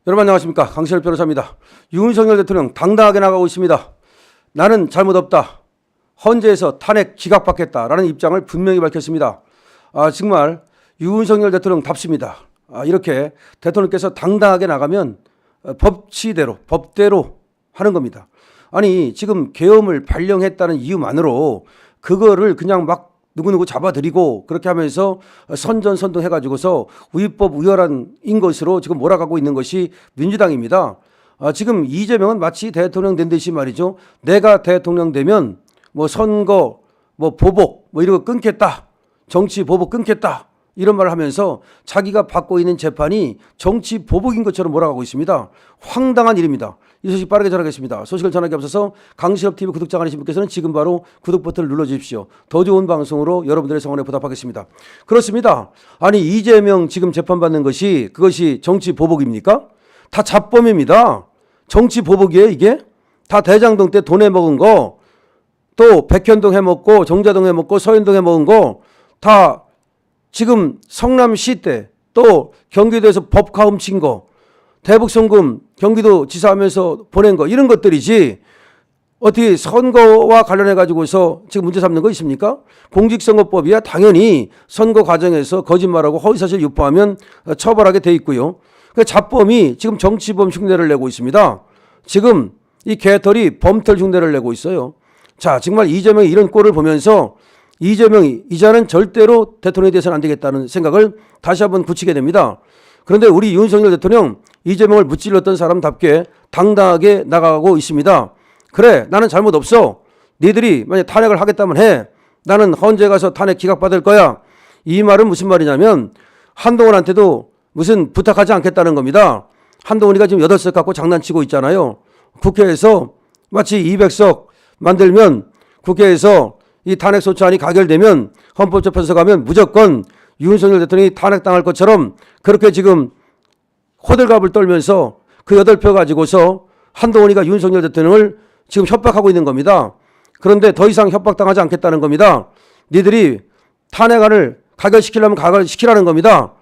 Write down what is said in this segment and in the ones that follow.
여러분 안녕하십니까. 강신일 변호사입니다. 윤석열 대통령 당당하게 나가고 있습니다. 나는 잘못 없다. 헌재에서 탄핵 기각받겠다라는 입장을 분명히 밝혔습니다. 정말 윤석열 대통령답습니다. 이렇게 대통령께서 당당하게 나가면 법대로 하는 겁니다. 아니 지금 계엄을 발령했다는 이유만으로 그거를 그냥 막 누구누구 잡아들이고 그렇게 하면서 선전선동 해가지고서 위법 위헌인 것으로 지금 몰아가고 있는 것이 민주당입니다. 지금 이재명은 마치 대통령 된 듯이 말이죠. 내가 대통령 되면 뭐 선거, 뭐 보복, 뭐 이런 거 끊겠다. 정치 보복 끊겠다. 이런 말을 하면서 자기가 받고 있는 재판이 정치 보복인 것처럼 몰아가고 있습니다. 황당한 일입니다. 이 소식 빠르게 전하겠습니다. 소식을 전하기 앞서서 강신업TV 구독자 아니신 분께서는 지금 바로 구독 버튼을 눌러주십시오. 더 좋은 방송으로 여러분들의 성원에 보답하겠습니다. 그렇습니다. 아니 이재명 지금 재판받는 것이 그것이 정치 보복입니까? 다 잡범입니다. 정치 보복이에요 이게? 다 대장동 때 돈 해먹은 거, 또 백현동 해먹고 정자동 해먹고 서현동 해먹은 거 다 지금 성남시 때 또 경기도에서 법카 훔친 거, 대북송금 경기도 지사하면서 보낸 거 이런 것들이지 어떻게 선거와 관련해 가지고서 지금 문제 삼는 거 있습니까? 공직선거법이야 당연히 선거 과정에서 거짓말하고 허위사실 유포하면 처벌하게 돼 있고요. 그 잡범이 지금 정치범 흉내를 내고 있습니다. 지금 이 개털이 범털 흉내를 내고 있어요. 자, 정말 이재명이 이런 꼴을 보면서 이재명이 이제는 절대로 대통령이 돼서는 안 되겠다는 생각을 다시 한번 굳히게 됩니다. 그런데 우리 윤석열 대통령 이재명을 무찔렀던 사람답게 당당하게 나가고 있습니다. 그래, 나는 잘못 없어. 니들이 만약 탄핵을 하겠다면 해. 나는 헌재 가서 탄핵 기각받을 거야. 이 말은 무슨 말이냐면 한동훈한테도 무슨 부탁하지 않겠다는 겁니다. 한동훈이가 지금 8석 갖고 장난치고 있잖아요. 국회에서 마치 200석 만들면 국회에서 이 탄핵 소추안이 가결되면 헌법재판소 가면 무조건 윤석열 대통령이 탄핵당할 것처럼 그렇게 지금 호들갑을 떨면서 그 8표 가지고서 한동훈이가 윤석열 대통령을 지금 협박하고 있는 겁니다. 그런데 더 이상 협박당하지 않겠다는 겁니다. 니들이 탄핵안을 가결시키려면 가결시키라는 겁니다.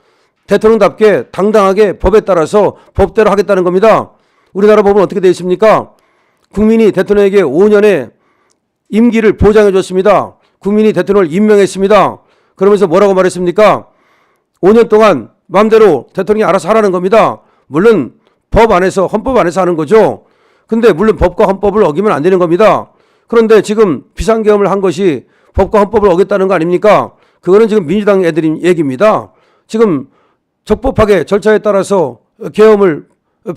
대통령답게 당당하게 법에 따라서 법대로 하겠다는 겁니다. 우리나라 법은 어떻게 되어 있습니까? 국민이 대통령에게 5년의 임기를 보장해 줬습니다. 국민이 대통령을 임명했습니다. 그러면서 뭐라고 말했습니까? 5년 동안 마음대로 대통령이 알아서 하라는 겁니다. 물론 법 안에서 헌법 안에서 하는 거죠. 근데 물론 법과 헌법을 어기면 안 되는 겁니다. 그런데 지금 비상계엄을 한 것이 법과 헌법을 어겼다는 거 아닙니까? 그거는 지금 민주당 애들 얘기입니다. 지금 적법하게 절차에 따라서 계엄을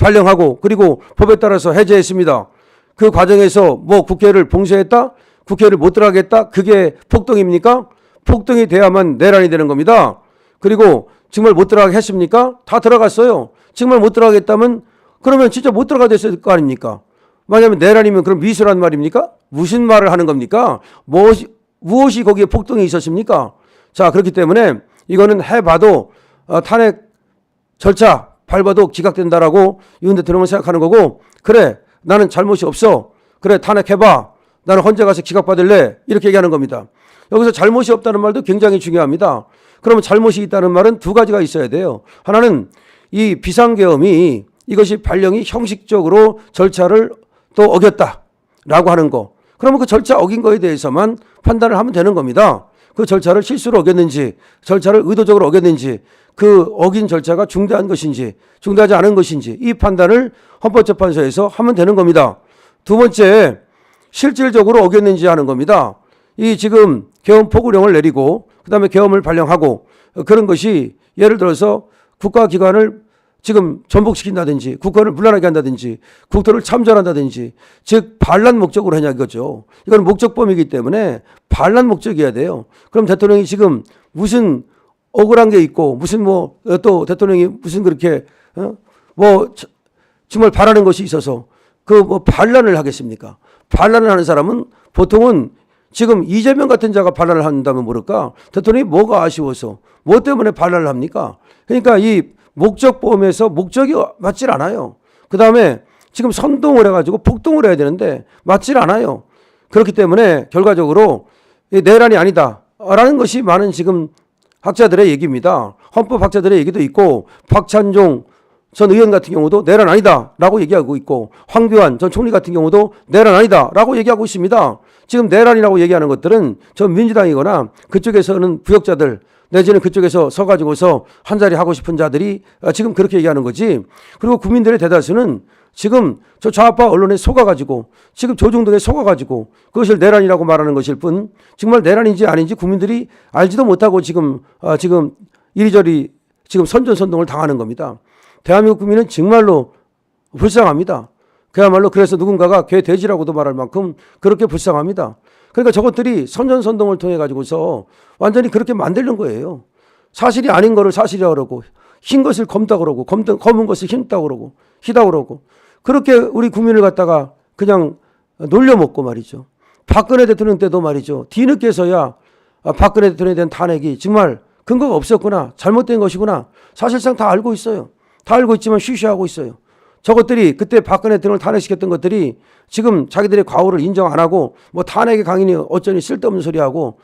발령하고 그리고 법에 따라서 해제했습니다. 그 과정에서 뭐 국회를 봉쇄했다? 국회를 못 들어가겠다? 그게 폭동입니까? 폭동이 돼야만 내란이 되는 겁니다. 그리고 정말 못 들어가게 했습니까? 다 들어갔어요. 정말 못 들어가겠다면 그러면 진짜 못 들어가게 됐을 거 아닙니까? 만약에 내란이면 그럼 미수란 말입니까? 무슨 말을 하는 겁니까? 무엇이 거기에 폭동이 있었습니까? 자, 그렇기 때문에 이거는 해봐도 탄핵 절차 밟아도 기각된다라고 윤 대통령은 생각하는 거고, 그래 나는 잘못이 없어. 그래 탄핵해봐. 나는 헌재 가서 기각받을래. 이렇게 얘기하는 겁니다. 여기서 잘못이 없다는 말도 굉장히 중요합니다. 그러면 잘못이 있다는 말은 두 가지가 있어야 돼요. 하나는 이 비상계엄이 이것이 발령이 형식적으로 절차를 또 어겼다라고 하는 거. 그러면 그 절차 어긴 거에 대해서만 판단을 하면 되는 겁니다. 그 절차를 실수로 어겼는지, 절차를 의도적으로 어겼는지, 그 어긴 절차가 중대한 것인지, 중대하지 않은 것인지 이 판단을 헌법재판소에서 하면 되는 겁니다. 두 번째, 실질적으로 어겼는지 하는 겁니다. 이 지금 계엄 포고령을 내리고 그다음에 계엄을 발령하고 그런 것이 예를 들어서 국가기관을 지금 전복시킨다든지 국가를 물러나게 한다든지 국토를 참전한다든지 즉 반란 목적으로 하냐 이거죠. 이건 목적범이기 때문에 반란 목적이어야 돼요. 그럼 대통령이 지금 무슨 억울한 게 있고 무슨 뭐 또 대통령이 무슨 그렇게 뭐 정말 바라는 것이 있어서 그 뭐 반란을 하겠습니까? 반란을 하는 사람은 보통은 지금 이재명 같은 자가 반란을 한다면 모를까? 대통령이 뭐가 아쉬워서 뭐 때문에 반란을 합니까? 그러니까 이 목적범에서 목적이 맞질 않아요. 그 다음에 지금 선동을 해가지고 폭동을 해야 되는데 맞질 않아요. 그렇기 때문에 결과적으로 내란이 아니다라는 것이 많은 지금 학자들의 얘기입니다. 헌법학자들의 얘기도 있고 박찬종 전 의원 같은 경우도 내란 아니다라고 얘기하고 있고 황교안 전 총리 같은 경우도 내란 아니다라고 얘기하고 있습니다. 지금 내란이라고 얘기하는 것들은 전 민주당이거나 그쪽에서는 부역자들 내지는 그쪽에서 서가지고서 한 자리 하고 싶은 자들이 지금 그렇게 얘기하는 거지. 그리고 국민들의 대다수는 지금 저 좌파 언론에 속아가지고 지금 조중동에 속아가지고 그것을 내란이라고 말하는 것일 뿐 정말 내란인지 아닌지 국민들이 알지도 못하고 지금 이리저리 지금 선전선동을 당하는 겁니다. 대한민국 국민은 정말로 불쌍합니다. 그야말로 그래서 누군가가 개돼지라고도 말할 만큼 그렇게 불쌍합니다. 그러니까 저것들이 선전선동을 통해 가지고서 완전히 그렇게 만들는 거예요. 사실이 아닌 거를 사실이라고 그러고 흰 것을 검다 그러고 검은 것을 흰다 그러고 희다 그러고 그렇게 우리 국민을 갖다가 그냥 놀려먹고 말이죠. 박근혜 대통령 때도 말이죠. 뒤늦게서야 박근혜 대통령에 대한 탄핵이 정말 근거가 없었구나. 잘못된 것이구나. 사실상 다 알고 있어요. 다 알고 있지만 쉬쉬하고 있어요. 저것들이 그때 박근혜 대통령을 탄핵시켰던 것들이 지금 자기들의 과오를 인정 안 하고 뭐 탄핵의 강인이 어쩌니 쓸데없는 소리하고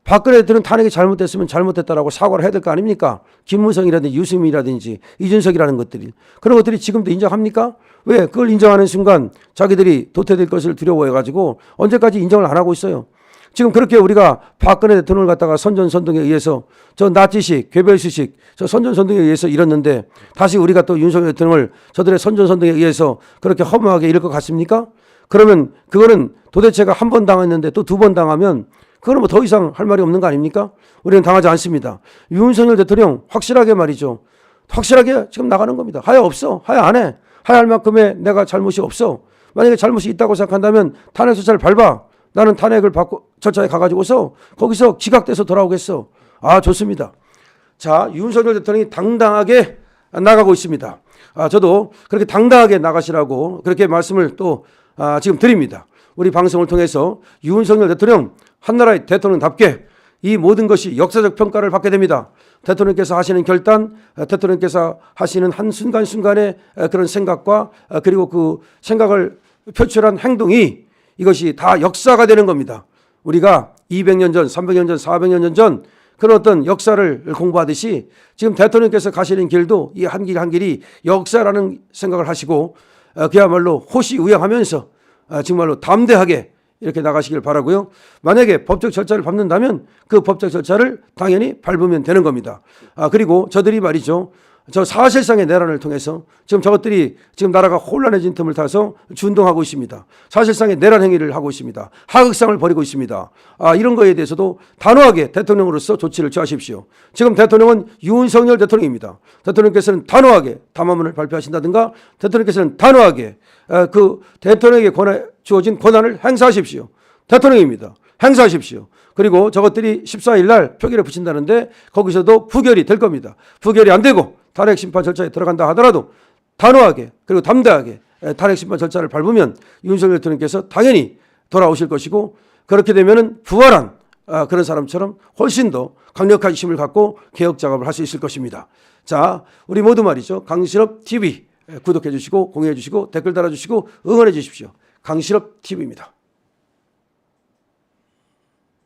박근혜 대통령 탄핵이 잘못됐으면 잘못됐다라고 사과를 해야 될 거 아닙니까? 김무성이라든지 유승민이라든지 이준석이라는 것들이 그런 것들이 지금도 인정합니까? 왜? 그걸 인정하는 순간 자기들이 도태될 것을 두려워해가지고 언제까지 인정을 안 하고 있어요. 지금 그렇게 우리가 박근혜 대통령을 갖다가 선전선동에 의해서 저 나치식, 괴벨수식, 저 선전선동에 의해서 잃었는데 다시 우리가 또 윤석열 대통령을 저들의 선전선동에 의해서 그렇게 허무하게 잃을 것 같습니까? 그러면 그거는 도대체가 한 번 당했는데 또 두 번 당하면 그거는 뭐 더 이상 할 말이 없는 거 아닙니까? 우리는 당하지 않습니다. 윤석열 대통령 확실하게 말이죠. 확실하게 지금 나가는 겁니다. 하야 없어. 하야 안 해. 하야 할 만큼의 내가 잘못이 없어. 만약에 잘못이 있다고 생각한다면 탄핵 절차를 밟아. 나는 탄핵을 받고 절차에 가가지고서 거기서 기각돼서 돌아오겠어. 아, 좋습니다. 자, 윤석열 대통령이 당당하게 나가고 있습니다. 저도 그렇게 당당하게 나가시라고 그렇게 말씀을 또 지금 드립니다. 우리 방송을 통해서 윤석열 대통령 한나라의 대통령답게 이 모든 것이 역사적 평가를 받게 됩니다. 대통령께서 하시는 결단, 대통령께서 하시는 한순간순간의 그런 생각과 그리고 그 생각을 표출한 행동이 이것이 다 역사가 되는 겁니다. 우리가 200년 전, 300년 전, 400년 전 그런 어떤 역사를 공부하듯이 지금 대통령께서 가시는 길도 이 한 길 한 길이 역사라는 생각을 하시고 그야말로 호시우영하면서 정말로 담대하게 이렇게 나가시길 바라고요. 만약에 법적 절차를 밟는다면 그 법적 절차를 당연히 밟으면 되는 겁니다. 그리고 저들이 말이죠. 저 사실상의 내란을 통해서 지금 저것들이 지금 나라가 혼란해진 틈을 타서 준동하고 있습니다. 사실상의 내란 행위를 하고 있습니다. 하극상을 벌이고 있습니다. 이런 거에 대해서도 단호하게 대통령으로서 조치를 취하십시오. 지금 대통령은 윤석열 대통령입니다. 대통령께서는 단호하게 담화문을 발표하신다든가 대통령께서는 단호하게 그 대통령에게 주어진 권한을 행사하십시오. 대통령입니다. 행사하십시오. 그리고 저것들이 14일 날 표결에 붙인다는데 거기서도 부결이 될 겁니다. 부결이 안 되고 탄핵 심판 절차에 들어간다 하더라도 단호하게 그리고 담대하게 탄핵 심판 절차를 밟으면 윤석열 대통령께서 당연히 돌아오실 것이고 그렇게 되면은 부활한 그런 사람처럼 훨씬 더 강력한 힘을 갖고 개혁 작업을 할 수 있을 것입니다. 자, 우리 모두 말이죠. 강신업 TV 구독해 주시고 공유해 주시고 댓글 달아 주시고 응원해 주십시오. 강신업 TV입니다.